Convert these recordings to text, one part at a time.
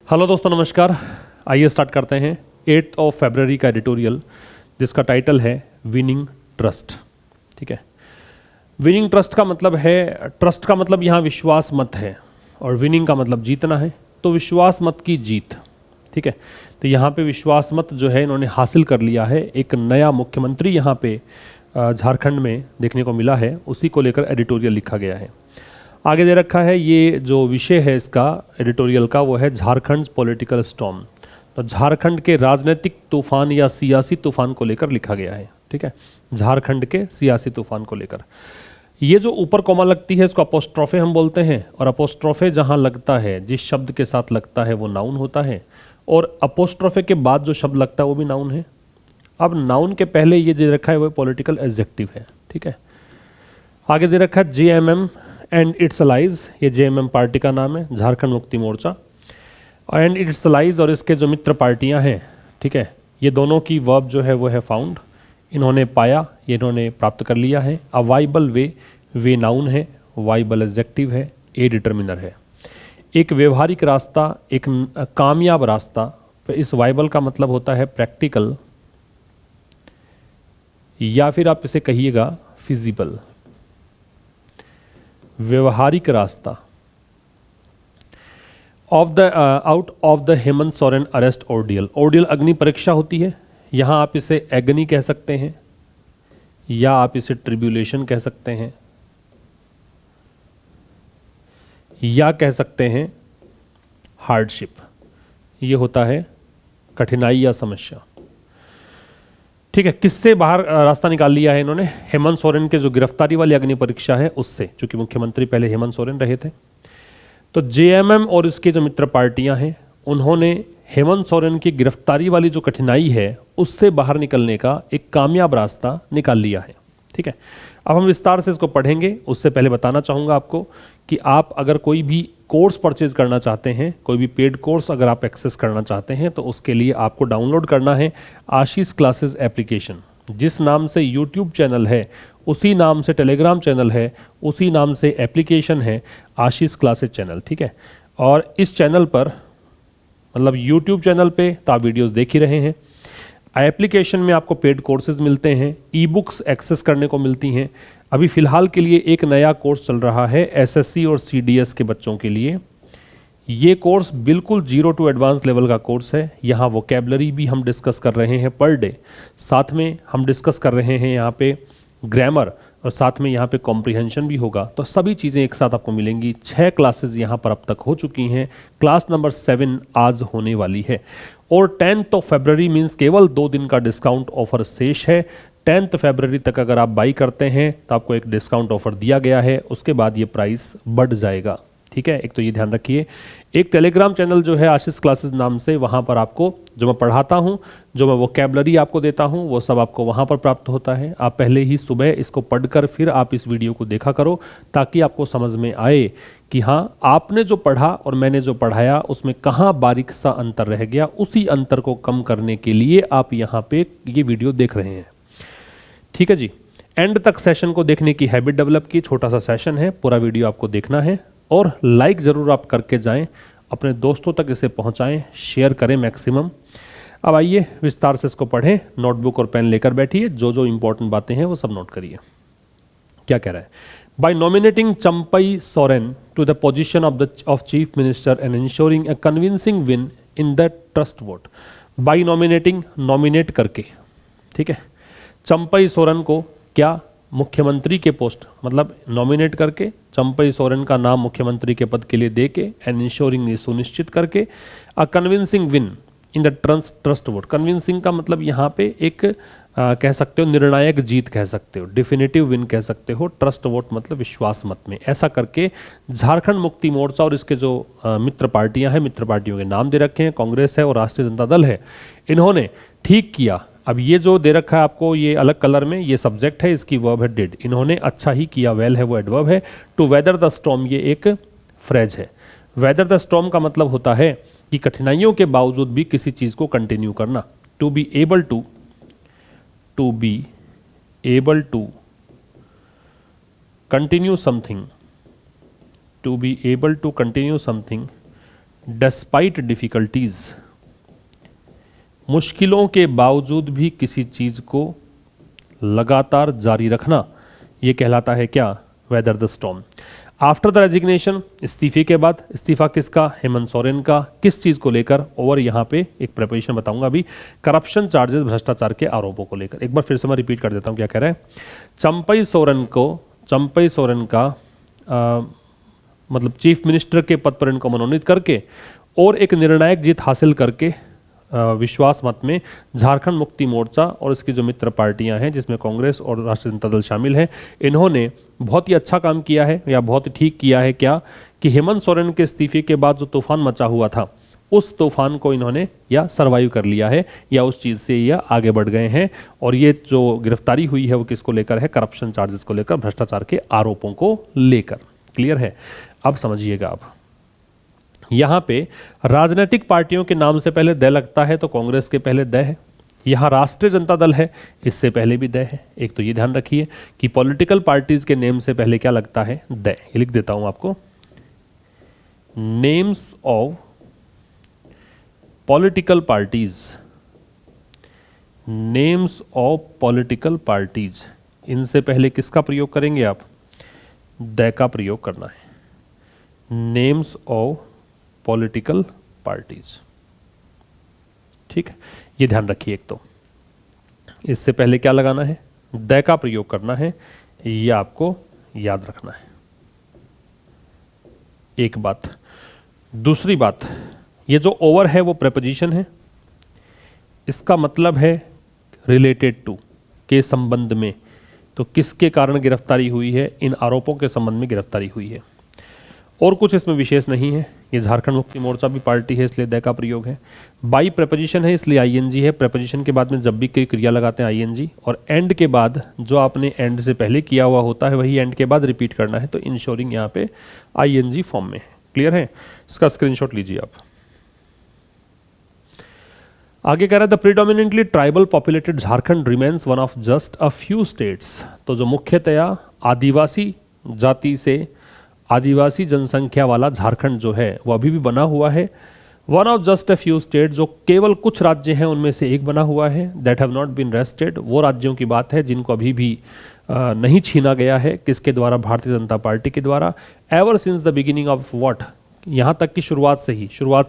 Hello दोस्तों, नमस्कार। आइए स्टार्ट करते हैं 8 फरवरी का एडिटोरियल, जिसका टाइटल है विनिंग ट्रस्ट। ठीक है, विनिंग ट्रस्ट का मतलब है, ट्रस्ट का मतलब यहाँ विश्वास मत है और विनिंग का मतलब जीतना है, तो विश्वास मत की जीत। ठीक है, तो यहाँ पे विश्वास मत जो है इन्होंने हासिल कर लिया है। एक नया मुख्यमंत्री यहाँ पे झारखंड में देखने को मिला है, उसी को लेकर एडिटोरियल लिखा गया है। आगे दे रखा है, ये जो विषय है इसका एडिटोरियल का वो है झारखंड पॉलिटिकल स्टॉर्म। तो झारखंड के राजनीतिक तूफान या सियासी तूफान को लेकर लिखा गया है। ठीक है, झारखंड के सियासी तूफान को लेकर। ये जो ऊपर कोमा लगती है इसको अपोस्ट्रोफे हम बोलते हैं, और अपोस्ट्रोफे जहाँ लगता है, जिस शब्द के साथ लगता है वो नाउन होता है, और अपोस्ट्रोफे के बाद जो शब्द लगता है वो भी नाउन है। अब नाउन के पहले ये दे रखा है वो पॉलिटिकल एडजेक्टिव है। ठीक है, आगे दे रखा है जेएमएम एंड इट्स अलाइज। ये जेएमएम पार्टी का नाम है, Jharkhand Mukti Morcha. And it's allies और इसके जो मित्र पार्टियां हैं, ठीक है, ये दोनों की वर्ब जो है वो है फाउंड। इन्होंने पाया, ये इन्होंने प्राप्त कर लिया है। अ वाइबल वे, वे नाउन है, वाइबल एडजेक्टिव है, ए डिटर्मिनर है। एक व्यवहारिक रास्ता, एक कामयाब रास्ता। तो इस वाइबल का मतलब होता है प्रैक्टिकल, या फिर आप इसे कहिएगा फिजिबल, व्यवहारिक रास्ता। Of the out of the Hemant Soren arrest ordeal. Ordeal अग्नि परीक्षा होती है, यहां आप इसे एग्नी कह सकते हैं, या आप इसे ट्रिब्यूलेशन कह सकते हैं, या कह सकते हैं हार्डशिप। ये होता है कठिनाई या समस्या। ठीक है, किससे बाहर रास्ता निकाल लिया है इन्होंने? हेमंत सोरेन के जो गिरफ्तारी वाली अग्नि परीक्षा है उससे, क्योंकि मुख्यमंत्री पहले हेमंत सोरेन रहे थे। तो जेएमएम और इसके जो मित्र पार्टियां हैं उन्होंने हेमंत सोरेन की गिरफ्तारी वाली जो कठिनाई है उससे बाहर निकलने का एक कामयाब रास्ता निकाल लिया है। ठीक है, अब हम विस्तार से इसको पढ़ेंगे। उससे पहले बताना चाहूँगा आपको कि आप अगर कोई भी कोर्स परचेज करना चाहते हैं, कोई भी पेड कोर्स अगर आप एक्सेस करना चाहते हैं, तो उसके लिए आपको डाउनलोड करना है आशीष क्लासेस एप्लीकेशन। जिस नाम से यूट्यूब चैनल है उसी नाम से टेलीग्राम चैनल है, उसी नाम से एप्लीकेशन है, आशीष क्लासेस चैनल। ठीक है, और इस चैनल पर, मतलब यूट्यूब चैनल पे तो आप वीडियोज़ देख ही रहे हैं, एप्लीकेशन में आपको पेड कोर्सेज मिलते हैं, ई बुक्स एक्सेस करने को मिलती हैं। अभी फ़िलहाल के लिए एक नया कोर्स चल रहा है एसएससी और सीडीएस के बच्चों के लिए। ये कोर्स बिल्कुल 0 टू एडवांस लेवल का कोर्स है। यहाँ वोकेबलरी भी हम डिस्कस कर रहे हैं पर डे, साथ में हम डिस्कस कर रहे हैं यहाँ पे ग्रामर, और साथ में यहाँ पे कॉम्प्रिहेंशन भी होगा। तो सभी चीज़ें एक साथ आपको मिलेंगी। 6 क्लासेस यहाँ पर अब तक हो चुकी हैं, क्लास नंबर 7 आज होने वाली है। और 10 फरवरी मीन्स केवल 2 दिन का डिस्काउंट ऑफर शेष है। 10 फरवरी तक अगर आप बाई करते हैं तो आपको एक डिस्काउंट ऑफर दिया गया है, उसके बाद ये प्राइस बढ़ जाएगा। ठीक है, एक तो ये ध्यान रखिए। एक टेलीग्राम चैनल जो है आशीष क्लासेस नाम से, वहाँ पर आपको जो मैं पढ़ाता हूँ, जो मैं वोकेबलरी आपको देता हूँ, वो सब आपको वहाँ पर प्राप्त होता है। आप पहले ही सुबह इसको पढ़कर फिर आप इस वीडियो को देखा करो, ताकि आपको समझ में आए कि हाँ, आपने जो पढ़ा और मैंने जो पढ़ाया उसमें कहाँ बारीक सा अंतर रह गया। उसी अंतर को कम करने के लिए आप यहाँ पे ये वीडियो देख रहे हैं। ठीक है जी, एंड तक सेशन को देखने की हैबिट डेवलप की। छोटा सा सेशन है, पूरा वीडियो आपको देखना है, और लाइक ज़रूर आप करके जाएं, अपने दोस्तों तक इसे पहुंचाएं, शेयर करें मैक्सिमम। अब आइए विस्तार से इसको पढ़ें। नोटबुक और पेन लेकर बैठिए, जो जो इंपॉर्टेंट बातें हैं वो सब नोट करिए। क्या कह रहा है? By nominating Champai Soren to the position of chief minister and ensuring a convincing win in the trust vote. By nominating, nominate करके, ठीक है, चंपई सोरेन को क्या मुख्यमंत्री के पोस्ट, मतलब नॉमिनेट करके चंपई सोरेन का नाम मुख्यमंत्री के पद के लिए दे के, एंड इंश्योरिंग सुनिश्चित करके, a convincing win in the trust vote. Convincing का मतलब यहाँ पे एक कह सकते हो निर्णायक जीत कह सकते हो, डिफिनेटिव विन कह सकते हो। ट्रस्ट वोट मतलब विश्वास मत में। ऐसा करके झारखंड मुक्ति मोर्चा और इसके जो मित्र पार्टियां हैं, मित्र पार्टियों के नाम दे रखे हैं, कांग्रेस है और राष्ट्रीय जनता दल है, इन्होंने ठीक किया। अब ये जो दे रखा है आपको ये अलग कलर में, ये सब्जेक्ट है, इसकी वर्ब है डिड। इन्होंने अच्छा ही किया, वेल है वो एडवर्ब है। टू वेदर द स्टॉर्म ये एक फ्रेज है। वेदर द स्टॉर्म का मतलब होता है कि कठिनाइयों के बावजूद भी किसी चीज़ को कंटिन्यू करना। To be able to continue something, to be able to continue something despite difficulties, मुश्किलों के बावजूद भी किसी चीज को लगातार जारी रखना, यह कहलाता है क्या? Whether the storm. After the resignation, इस्तीफे के बाद, इस्तीफा किसका? हेमंत सोरेन का। किस चीज को लेकर? और यहाँ पे एक प्रिपरेशन बताऊंगा अभी, करप्शन चार्जेस, भ्रष्टाचार के आरोपों को लेकर। एक बार फिर से मैं रिपीट कर देता हूँ क्या कह रहा है। चंपई सोरेन का मतलब चीफ मिनिस्टर के पद पर इनको मनोनीत करके और एक निर्णायक जीत हासिल करके विश्वास मत में झारखंड मुक्ति मोर्चा और इसकी जो मित्र पार्टियां हैं जिसमें कांग्रेस और राष्ट्रीय जनता दल शामिल है, इन्होंने बहुत ही अच्छा काम किया है या बहुत ही ठीक किया है क्या कि हेमंत सोरेन के इस्तीफे के बाद जो तूफान मचा हुआ था उस तूफान को इन्होंने या सरवाइव कर लिया है या उस चीज़ से या आगे बढ़ गए हैं। और ये जो गिरफ्तारी हुई है वो किसको लेकर है? करप्शन चार्जेस को लेकर, भ्रष्टाचार के आरोपों को लेकर। क्लियर है? अब समझिएगा। आप यहाँ पे राजनीतिक पार्टियों के नाम से पहले द लगता है तो कांग्रेस के पहले द है, यहाँ राष्ट्रीय जनता दल है इससे पहले भी द है। एक तो ये ध्यान रखिए कि पॉलिटिकल पार्टीज के नेम से पहले क्या लगता है? द। ये लिख देता हूं आपको, names of political parties, names of political parties, इनसे पहले किसका प्रयोग करेंगे आप? द का प्रयोग करना है। नेम्स ऑफ पॉलिटिकल पार्टीज, ठीक है, ये ध्यान रखिए। एक तो इससे पहले क्या लगाना है? द का प्रयोग करना है, ये आपको याद रखना है। एक बात। दूसरी बात, ये जो ओवर है वो प्रेपोजिशन है, इसका मतलब है रिलेटेड टू, के संबंध में। तो किसके कारण गिरफ्तारी हुई है? इन आरोपों के संबंध में गिरफ्तारी हुई है और कुछ इसमें विशेष नहीं है। ये झारखंड मुक्ति मोर्चा भी पार्टी है इसलिए द का प्रयोग है। बाई प्रेपोजिशन है इसलिए आईएनजी है। प्रेपोजिशन के बाद में जब भी कोई क्रिया लगाते हैं आईएनजी, और एंड के बाद जो आपने एंड से पहले किया हुआ होता है वही एंड के बाद रिपीट करना है। तो इंश्योरिंग यहाँ पे आईएनजी फॉर्म में है। क्लियर है? इसका स्क्रीनशॉट लीजिए आप। आगे कह रहा है the predominantly tribal populated Jharkhand remains one of just a few states. तो जो मुख्यतया आदिवासी जाति से आदिवासी जनसंख्या वाला झारखंड जो है वो अभी भी बना हुआ है। One of just a few state, जो केवल कुछ राज्य हैं उनमें से एक बना हुआ है। That have not been rested, वो राज्यों की बात है जिनको अभी भी नहीं छीना गया है। किसके द्वारा? भारतीय जनता पार्टी के द्वारा। Ever since the beginning of what, यहाँ तक की शुरुआत से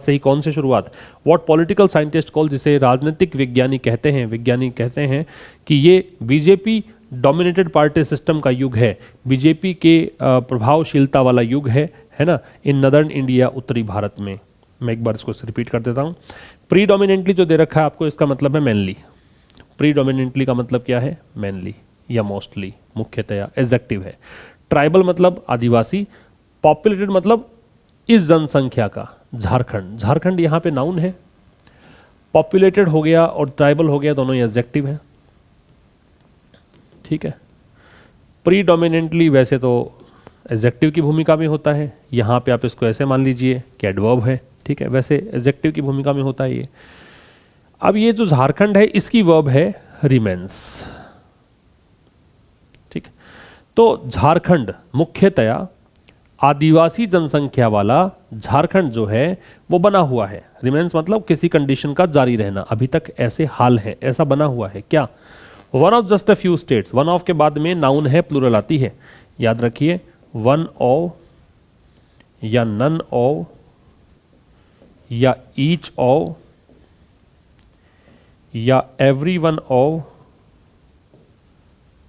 ही कौन से शुरुआत? व्हाट पॉलिटिकल साइंटिस्ट कॉल, जिसे राजनीतिक विज्ञानी कहते हैं कि ये बीजेपी डोमिनेटेड पार्टी सिस्टम का युग है, बीजेपी के प्रभावशीलता वाला युग है ना, इन नदर्न इंडिया, उत्तरी भारत में। मैं एक बार इसको रिपीट कर देता हूँ। प्रीडोमिनेंटली जो दे रखा है आपको, इसका मतलब है मेनली। प्रीडोमिनेंटली का मतलब क्या है? मेनली या मोस्टली, मुख्यतया, एडजेक्टिव है। ट्राइबल मतलब आदिवासी, पॉपुलेटेड मतलब इस जनसंख्या का। झारखंड यहाँ पे नाउन है, पॉपुलेटेड हो गया और ट्राइबल हो गया, दोनों ही एडजेक्टिव है। ठीक है। प्रीडोमिनेंटली वैसे तो एडजेक्टिव की भूमिका में होता है, यहाँ पे आप इसको ऐसे मान लीजिए कि एडवर्ब है। ठीक है, वैसे एडजेक्टिव की भूमिका में होता है ये। अब ये जो झारखंड है इसकी वर्ब है रिमेन्स। ठीक, तो झारखंड मुख्यतया आदिवासी जनसंख्या वाला झारखंड जो है वो बना हुआ है। रिमेन्स मतलब किसी कंडीशन का जारी रहना, अभी तक ऐसे हाल है, ऐसा बना हुआ है। क्या? One of just a few states. One of के बाद में नाउन है, प्लूरल आती है, याद रखिए। वन ऑफ या नन ऑफ या ईच ऑफ या एवरी वन ऑफ,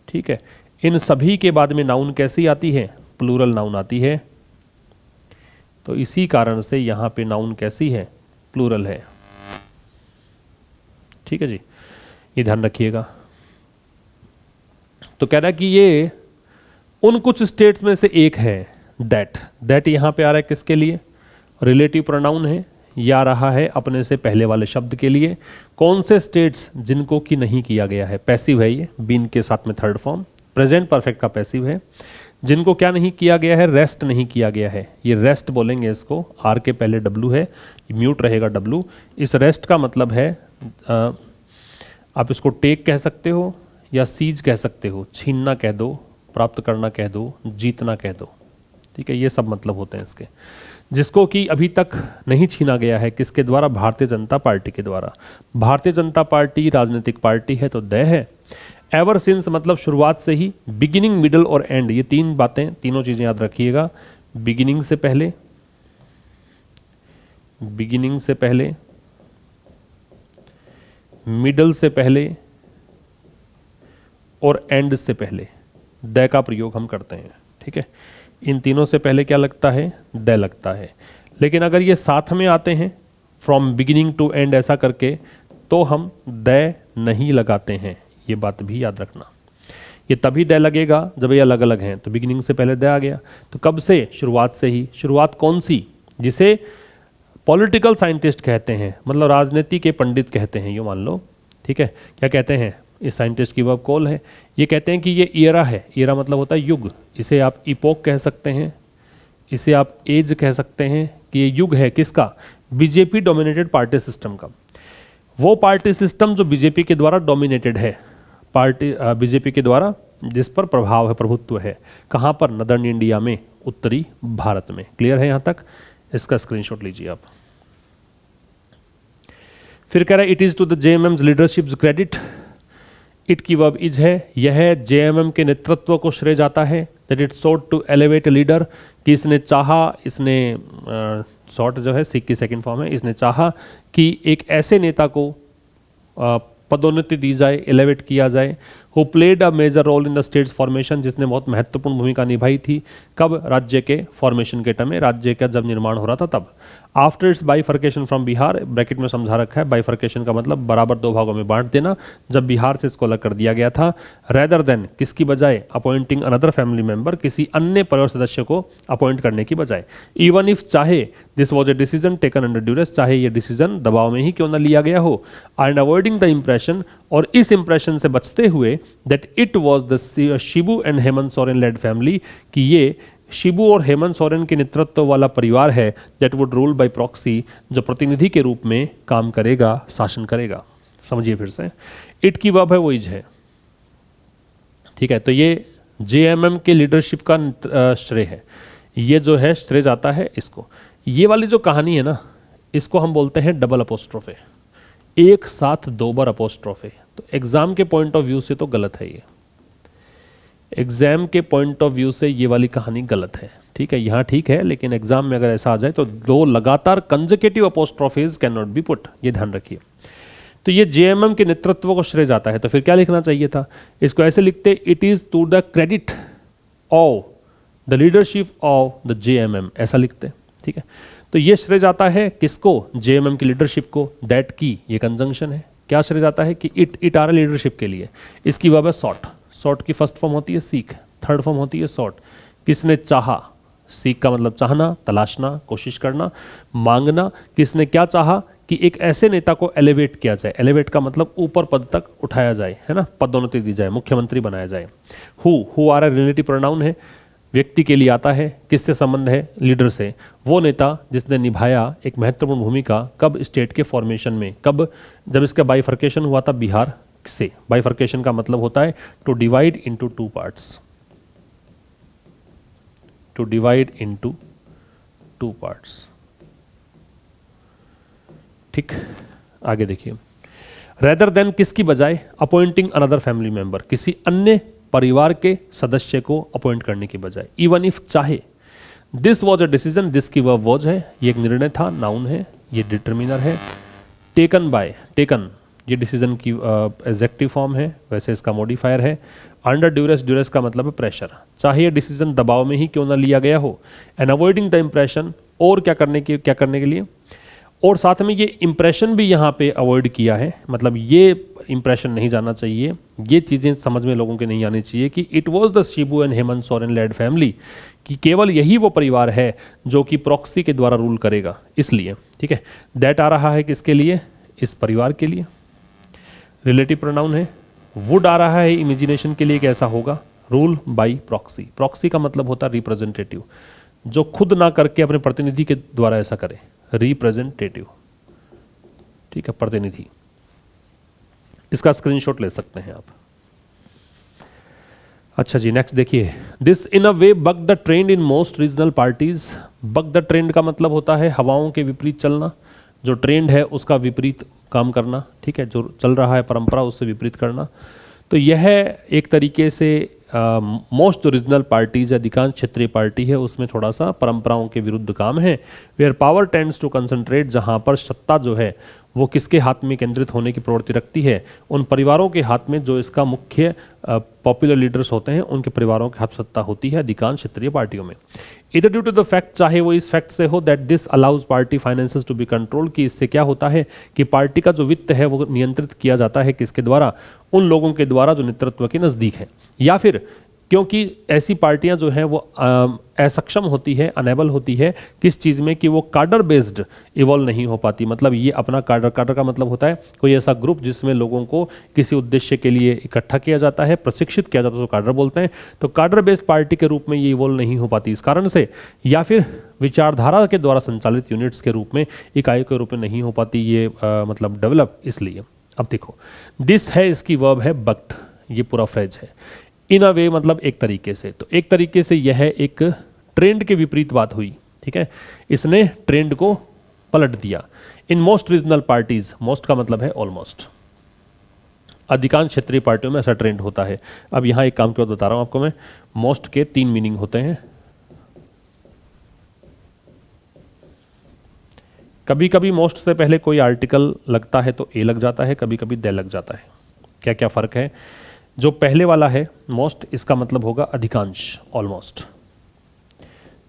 ठीक है, इन सभी के बाद में नाउन कैसी आती है? प्लूरल नाउन आती है। तो इसी कारण से यहां पे नाउन कैसी है? प्लूरल है। ठीक है जी, ये ध्यान रखिएगा। तो कह रहा है कि ये उन कुछ स्टेट्स में से एक है। दैट यहां पे आ रहा है किसके लिए? रिलेटिव प्रोनाउन है, या रहा है अपने से पहले वाले शब्द के लिए। कौन से स्टेट्स? जिनको कि नहीं किया गया है। पैसिव है ये, बीन के साथ में थर्ड फॉर्म। प्रेजेंट परफेक्ट का पैसिव है। जिनको क्या नहीं किया गया है? रेस्ट नहीं किया गया है। ये रेस्ट बोलेंगे इसको, आर के पहले डब्लू है, म्यूट रहेगा डब्लू। इस रेस्ट का मतलब है आप इसको टेक कह सकते हो या सीज कह सकते हो, छीनना कह दो, प्राप्त करना कह दो, जीतना कह दो। ठीक है, ये सब मतलब होते हैं इसके। जिसको कि अभी तक नहीं छीना गया है, किसके द्वारा? भारतीय जनता पार्टी के द्वारा। भारतीय जनता पार्टी राजनीतिक पार्टी है तो दय है। एवर सिंस मतलब शुरुआत से ही, बिगिनिंग मिडल और एंड, ये तीन बातें, तीनों चीजें याद रखिएगा। बिगिनिंग से पहले, बिगिनिंग से पहले, मिडल से पहले और एंड से पहले द का प्रयोग हम करते हैं। ठीक है, इन तीनों से पहले क्या लगता है? द लगता है। लेकिन अगर ये साथ में आते हैं फ्रॉम बिगिनिंग टू एंड ऐसा करके, तो हम द नहीं लगाते हैं। ये बात भी याद रखना। ये तभी द लगेगा जब ये अलग अलग हैं। तो बिगिनिंग से पहले द आ गया, तो कब से? शुरुआत से ही। शुरुआत कौन सी? जिसे पॉलिटिकल साइंटिस्ट कहते हैं, मतलब राजनीति के पंडित कहते हैं, यो मान लो। ठीक है, क्या कहते हैं? इस साइंटिस्ट की वर्ब कॉल है। ये कहते हैं कि ये ईरा है। ईरा मतलब होता है युग। इसे आप इपोक कह सकते हैं, इसे आप एज कह सकते हैं, कि ये युग है किसका? बीजेपी डोमिनेटेड पार्टी सिस्टम का। वो पार्टी सिस्टम जो बीजेपी के द्वारा डोमिनेटेड है, पार्टी बीजेपी के द्वारा जिस पर प्रभाव है, प्रभुत्व है। कहाँ पर? नदर्न इंडिया में, उत्तरी भारत में। क्लियर है यहाँ तक? इसका स्क्रीनशॉट लीजिए आप। फिर कह रहा है it is to the JMM leadership credit. It की वर्ब इज है। यह जेएमएम के नेतृत्व को श्रेय जाता है। That it sought to elevate leader, कि इसने चाहा, इसने सॉट जो है सीख की सेकंड फॉर्म है, इसने चाहा कि एक ऐसे नेता को पदोन्नति दी जाए, एलिवेट किया जाए। Who played a major role in the state's formation, जिसने बहुत महत्वपूर्ण भूमिका निभाई थी। कब? राज्य के फॉर्मेशन के टाइम में, राज्य का जब निर्माण हो रहा था तब। After it's bifurcation from Bihar, bracket में समझा रखा है, बाइफर्केशन का मतलब बराबर दो भागों में बांट देना, जब बिहार से इसको अलग कर दिया गया था। रेदर देन, किसकी बजाय? अपॉइंटिंग अनदर फैमिली मेंबर, किसी अन्य परिवार सदस्य को अपॉइंट करने की बजाय। इवन इफ, चाहे, this was a decision taken under duress, चाहे ये डिसीजन दबाव में ही क्यों न लिया गया हो। एंड अवॉइडिंग द इंप्रेशन, और इस इंप्रेशन से बचते हुए, that it was the Shibu and Hemant Soren led family, कि ये शिबू और हेमंत सोरेन के नेतृत्व वाला परिवार है, that would rule by proxy, जो प्रतिनिधि के रूप में काम करेगा, शासन करेगा। समझिए फिर से, इट की वर्ब है वो इज है। ठीक है, तो ये जेएमएम के लीडरशिप का श्रेय है। ये जो है श्रेय जाता है इसको। ये वाली जो कहानी है ना, इसको हम बोलते हैं डबल अपोस्ट्रोफे, एक साथ दो बार अपोस्ट्रोफे। तो एग्जाम के पॉइंट ऑफ व्यू से तो गलत है ये, एग्जाम के पॉइंट ऑफ व्यू से ये वाली कहानी गलत है। ठीक है, यहाँ ठीक है, लेकिन एग्जाम में अगर ऐसा आ जाए तो दो लगातार consecutive apostrophes can not be put, ये ध्यान रखिए। तो ये जेएमएम के नेतृत्व को श्रेय जाता है, तो फिर क्या लिखना चाहिए था? इसको ऐसे लिखते, it is to the credit of the leadership of the JMM, ऐसा लिखते। ठीक है, तो ये श्रेय जाता है किसको? जेएमएम की लीडरशिप को। दैट की ये कंजंक्शन है, क्या श्रेय जाता है? कि इट आ रहा लीडरशिप के लिए। इसकी वर्ब है सॉट। सॉट की फर्स्ट फॉर्म होती है सीक, थर्ड फॉर्म होती है सॉट। किसने चाहा? सीक का मतलब चाहना, तलाशना, कोशिश करना, मांगना। किसने क्या चाहा? कि एक ऐसे नेता को एलिवेट किया जाए। एलिवेट का मतलब ऊपर पद तक उठाया जाए, है ना, पदोन्नति दी जाए, मुख्यमंत्री बनाया जाए। हु आ रहा रिलेटिव प्रोनाउन है, व्यक्ति के लिए आता है। किससे संबंध है? लीडर से। वो नेता जिसने निभाया एक महत्वपूर्ण भूमिका, कब? स्टेट के फॉर्मेशन में। कब? जब इसका बाइफर्केशन हुआ था बिहार से। बाइफर्केशन का मतलब होता है to divide into two parts, to divide into two parts. ठीक, आगे देखिए। रेदर देन किसकी बजाय? अपॉइंटिंग अनदर फैमिली मेंबर, किसी अन्य परिवार के सदस्य को अपॉइंट करने की बजाय। इवन इफ, चाहे। This was a decision, this की वर्ब वॉज है, ये एक निर्णय था, नाउन है, ये डिटर्मिनर है। टेकन बाय, टेकन ये डिसीजन की एग्जेक्टिव फॉर्म है, वैसे इसका मॉडिफायर है। अंडर ड्यूरेस, ड्यूरेस का मतलब है प्रेशर, चाहे ये डिसीजन दबाव में ही क्यों ना लिया गया हो। एंड अवॉइडिंग द इंप्रेशन, और क्या करने के लिए, और साथ में ये इंप्रेशन भी यहाँ पे अवॉइड किया है, मतलब ये इंप्रेशन नहीं जाना चाहिए, ये चीज़ें समझ में लोगों के नहीं आनी चाहिए कि it was the Shibu and Hemant Soren led family, कि केवल यही वो परिवार है जो कि प्रॉक्सी के द्वारा रूल करेगा, इसलिए। ठीक है, दैट आ रहा है किसके लिए? इस परिवार के लिए। रिलेटिव प्रोनाउन है। वुड आ रहा है इमेजिनेशन के लिए, कैसा होगा? Rule by proxy. प्रॉक्सी का मतलब होता है रिप्रेजेंटेटिव, जो खुद ना करके अपने प्रतिनिधि के द्वारा ऐसा करे, रिप्रेजेंटेटिव। ठीक है, प्रतिनिधि। इसका स्क्रीनशॉट ले सकते हैं आप। अच्छा जी, नेक्स्ट देखिए, this in a way buck the trend in most regional parties. Buck the trend का मतलब होता है हवाओं के विपरीत चलना, जो ट्रेंड है उसका विपरीत काम करना, ठीक है, जो चल रहा है परंपरा उससे विपरीत करना। तो यह एक तरीके से मोस्ट रीजनल पार्टीज, अधिकांश क्षेत्रीय पार्टी है, उसमें थोड़ा सा परंपराओं के विरुद्ध काम है। Where power tends to concentrate, जहाँ पर सत्ता जो है वो किसके हाथ में केंद्रित होने की प्रवृत्ति रखती है, उन परिवारों के हाथ में जो इसका मुख्य पॉपुलर लीडर्स होते हैं, उनके परिवारों के हाथ सत्ता होती है अधिकांश क्षेत्रीय पार्टियों में। इधर ड्यू टू द फैक्ट, चाहे वो इस फैक्ट से हो that this allows party finances to be control, कि इससे क्या होता है कि पार्टी का जो वित्त है वो नियंत्रित किया जाता है किसके द्वारा, उन लोगों के द्वारा जो नेतृत्व के नज़दीक है, या फिर क्योंकि ऐसी पार्टियां जो हैं वो असक्षम होती है, अनेबल होती है किस चीज़ में, कि वो कार्डर बेस्ड इवॉल्व नहीं हो पाती। मतलब ये अपना कार्डर का मतलब होता है कोई ऐसा ग्रुप जिसमें लोगों को किसी उद्देश्य के लिए इकट्ठा किया जाता है, प्रशिक्षित किया जाता है, तो कार्डर बोलते हैं। तो कार्डर बेस्ड पार्टी के रूप में ये इवॉल्व नहीं हो पाती इस कारण से, या फिर विचारधारा के द्वारा संचालित यूनिट्स के रूप में, इकाइयों के रूप में नहीं हो पाती ये मतलब डेवलप, इसलिए। अब देखो, दिस है, इसकी वर्ब है बक्ट, ये पूरा फ्रेज है। इन अ वे मतलब एक तरीके से, तो एक तरीके से यह एक ट्रेंड के विपरीत बात हुई, ठीक है, इसने ट्रेंड को पलट दिया। इन मोस्ट रीजनल पार्टीज, मोस्ट का मतलब है ऑलमोस्ट, अधिकांश क्षेत्रीय पार्टियों में ऐसा ट्रेंड होता है। अब यहां एक काम की बात बता रहा हूं आपको मैं, मोस्ट के 3 मीनिंग होते हैं। कभी कभी मोस्ट से पहले कोई आर्टिकल लगता है तो ए लग जाता है, कभी कभी दे लग जाता है। क्या क्या फर्क है? जो पहले वाला है मोस्ट, इसका मतलब होगा अधिकांश, ऑलमोस्ट।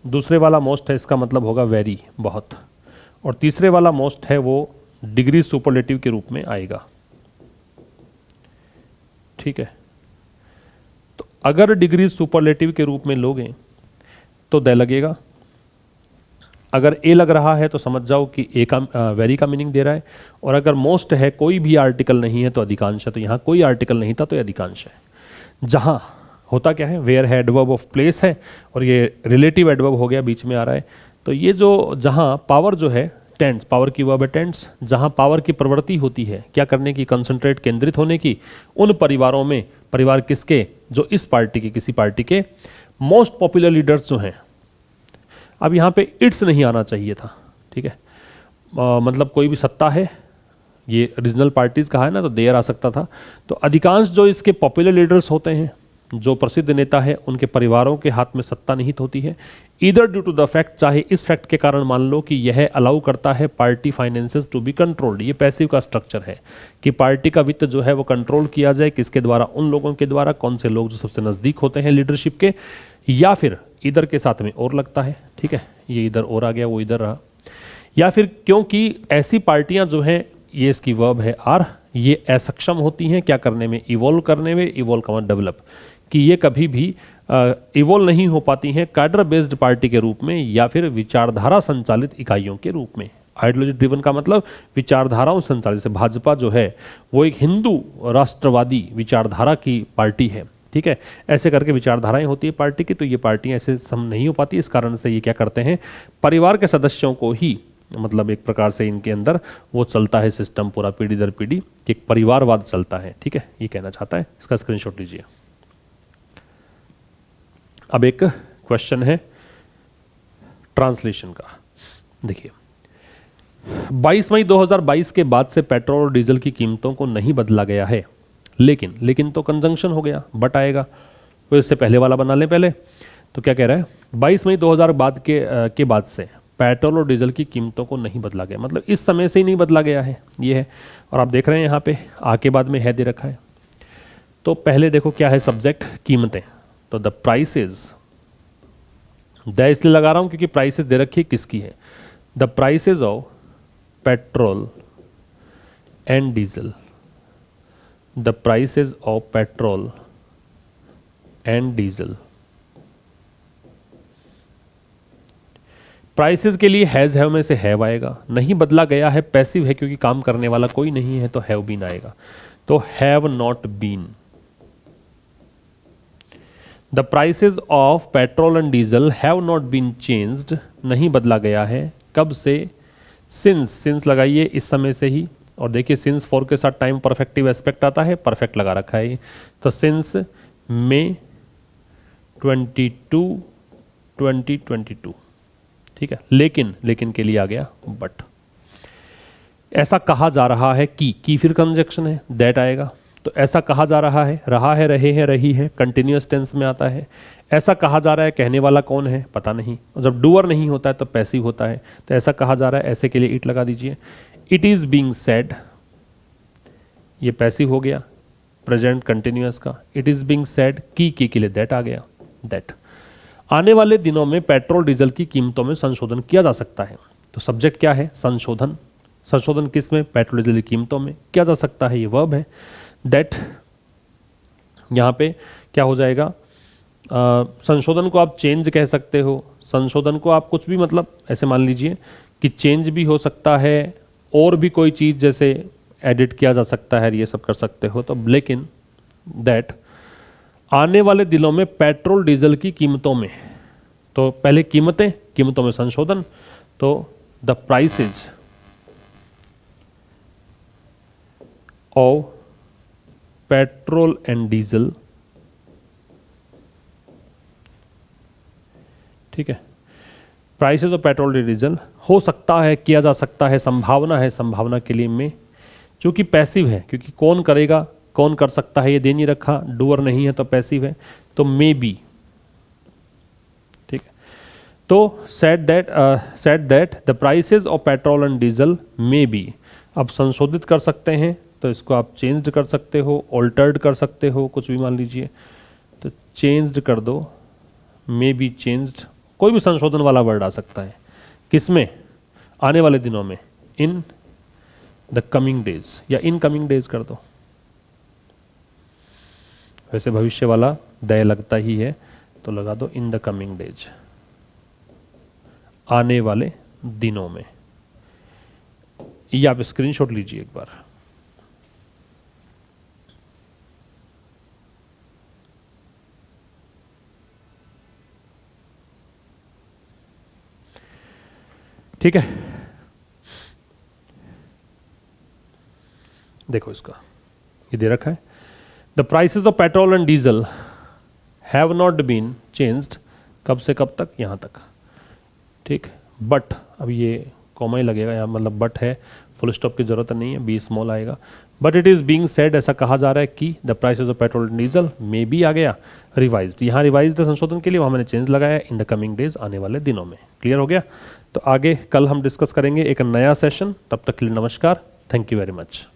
दूसरे वाला मोस्ट है, इसका मतलब होगा वेरी, बहुत। और तीसरे वाला मोस्ट है वो डिग्री सुपरलेटिव के रूप में आएगा, ठीक है। तो अगर डिग्री सुपरलेटिव के रूप में लोगे तो दे लगेगा, अगर ए लग रहा है तो समझ जाओ कि ए का वेरी का मीनिंग दे रहा है, और अगर मोस्ट है, कोई भी आर्टिकल नहीं है तो अधिकांश है। तो यहाँ कोई आर्टिकल नहीं था तो ये अधिकांश है। जहाँ होता क्या है, वेयर है एडवर्ब ऑफ प्लेस है, और ये रिलेटिव एडवर्ब हो गया, बीच में आ रहा है। तो ये जो जहाँ पावर जो है टेंड्स, पावर की वर्ब है टेंड्स, जहाँ पावर की प्रवृत्ति होती है क्या करने की, कंसंट्रेट, केंद्रित होने की, उन परिवारों में, परिवार किसके, जो इस पार्टी के, किसी पार्टी के मोस्ट पॉपुलर लीडर्स जो हैं। अब यहाँ पे इट्स नहीं आना चाहिए था, ठीक है, मतलब कोई भी सत्ता है, ये रीजनल पार्टीज कहा है ना, तो देर आ सकता था। तो अधिकांश जो इसके पॉपुलर लीडर्स होते हैं, जो प्रसिद्ध नेता है, उनके परिवारों के हाथ में सत्ता निहित होती है। इधर ड्यू टू द फैक्ट, चाहे इस फैक्ट के कारण मान लो कि यह अलाउ करता है party finances to be controlled, ये पैसिव का स्ट्रक्चर है कि पार्टी का वित्त जो है वो कंट्रोल किया जाए, किसके द्वारा, उन लोगों के द्वारा, कौन से लोग जो सबसे नज़दीक होते हैं लीडरशिप के, या फिर इधर के साथ में और लगता है, ठीक है, ये इधर और आ गया, वो इधर रहा, या फिर क्योंकि ऐसी पार्टियां जो हैं, ये इसकी वर्ब है आर, ये असक्षम होती हैं क्या करने में, इवॉल्व करने में, इवॉल्व का मतलब डेवलप, कि ये कभी भी इवॉल्व नहीं हो पाती हैं कैडर बेस्ड पार्टी के रूप में, या फिर विचारधारा संचालित इकाइयों के रूप में। आइडियोलॉजी ड्रिवन का मतलब विचारधाराओं संचालित से, भाजपा जो है वो एक हिंदू राष्ट्रवादी विचारधारा की पार्टी है, ठीक है, ऐसे करके विचारधाराएं होती है पार्टी की। तो ये पार्टियां ऐसे सम नहीं हो पाती, इस कारण से ये क्या करते हैं, परिवार के सदस्यों को ही, मतलब एक प्रकार से इनके अंदर वो चलता है सिस्टम पूरा, पीढ़ी दर पीढ़ी एक परिवारवाद चलता है, ठीक है, ये कहना चाहता है। इसका स्क्रीनशॉट लीजिए। अब एक क्वेश्चन है ट्रांसलेशन का, देखिए, 22 मई 2022 के बाद से पेट्रोल और डीजल की कीमतों को नहीं बदला गया है, लेकिन तो कंजंक्शन हो गया, बट आएगा, तो इससे पहले वाला बना लें पहले। तो क्या कह रहा है, 22 मई 2000 के बाद से पेट्रोल और डीजल की कीमतों को नहीं बदला गया, मतलब इस समय से ही नहीं बदला गया है, ये है। और आप देख रहे हैं यहाँ पे आ के बाद में है दे रखा है। तो पहले देखो क्या है सब्जेक्ट, कीमतें, तो द प्राइसेस, द इसलिए लगा रहा हूँ क्योंकि प्राइसेस दे रखी है किसकी है, the prices of petrol and diesel, the prices of petrol and diesel। Prices के लिए हैज हैव में से हैव आएगा, नहीं बदला गया है पैसिव है क्योंकि काम करने वाला कोई नहीं है, तो हैव बीन आएगा, तो have not been. The prices of petrol and diesel have not been changed, नहीं बदला गया है, कब से, सिंस लगाइए इस समय से ही, और देखिए सिंस फॉर के साथ टाइम परफेक्टिव एस्पेक्ट आता है, परफेक्ट लगा रखा है, तो सिंस मे 2022, ठीक है। लेकिन के लिए आ गया बट। ऐसा कहा जा रहा है कि फिर कंजक्शन है, दैट आएगा। तो ऐसा कहा जा रहा है, रहा है, रहे हैं, रही है, कंटिन्यूअस टेंस में आता है। ऐसा कहा जा रहा है, कहने वाला कौन है पता नहीं, और जब डूअर नहीं होता है तो पैसिव होता है। तो ऐसा कहा जा रहा है, ऐसे के लिए इट लगा दीजिए। इट इज बीइंग सेड, ये पैसिव हो गया प्रेजेंट कंटिन्यूअस का। इट इज बीइंग सेड की के लिए दैट आ गया, दैट। आने वाले दिनों में पेट्रोल डीजल की कीमतों में संशोधन किया जा सकता है। तो सब्जेक्ट क्या है, संशोधन। संशोधन किस में, पेट्रोल डीजल की कीमतों में किया जा सकता है, ये वर्ब है। दैट यहाँ पे क्या हो जाएगा, संशोधन को आप चेंज कह सकते हो, संशोधन को आप कुछ भी, मतलब ऐसे मान लीजिए कि चेंज भी हो सकता है, और भी कोई चीज़ जैसे एडिट किया जा सकता है, ये सब कर सकते हो। तो लेकिन दैट आने वाले दिनों में पेट्रोल डीजल की कीमतों में, तो पहले कीमतों में संशोधन, तो the prices of petrol and diesel, ठीक है, prices of petrol and diesel हो सकता है, किया जा सकता है, संभावना है, संभावना के लिए में, क्योंकि पैसिव है, क्योंकि कौन करेगा, कौन कर सकता है, ये दे नहीं रखा, डूअर नहीं है तो पैसिव है, तो मे बी, ठीक है। तो said that the prices of petrol and diesel may B, अब संशोधित कर सकते हैं, तो इसको आप चेंज्ड कर सकते हो, ऑल्टर्ड कर सकते हो, कुछ भी मान लीजिए, तो चेंज्ड कर दो, मे बी चेंज्ड, कोई भी संशोधन वाला वर्ड आ सकता है, किसमें, आने वाले दिनों में, इन द कमिंग डेज, या इन कमिंग डेज कर दो। वैसे भविष्य वाला दय लगता ही है, तो लगा दो इन द कमिंग डेज, आने वाले दिनों में। ये आप स्क्रीनशॉट लीजिए एक बार। ठीक है, देखो इसका ये दे रखा है, the prices of petrol and diesel have not been changed, कब से कब तक, यहां तक, ठीक। बट अब ये कॉमा ही लगेगा यहाँ, मतलब बट है, फुल स्टॉप की जरूरत नहीं है, बी स्मॉल आएगा। But it is being said, ऐसा कहा जा रहा है कि the prices of petrol and diesel may be आ गया, रिवाइज्ड, यहाँ रिवाइज्ड है संशोधन के लिए, वहाँ मैंने चेंज लगाया, इन द कमिंग डेज, आने वाले दिनों में। क्लियर हो गया। तो आगे कल हम डिस्कस करेंगे एक नया सेशन, तब तक के लिए नमस्कार, थैंक यू वेरी मच।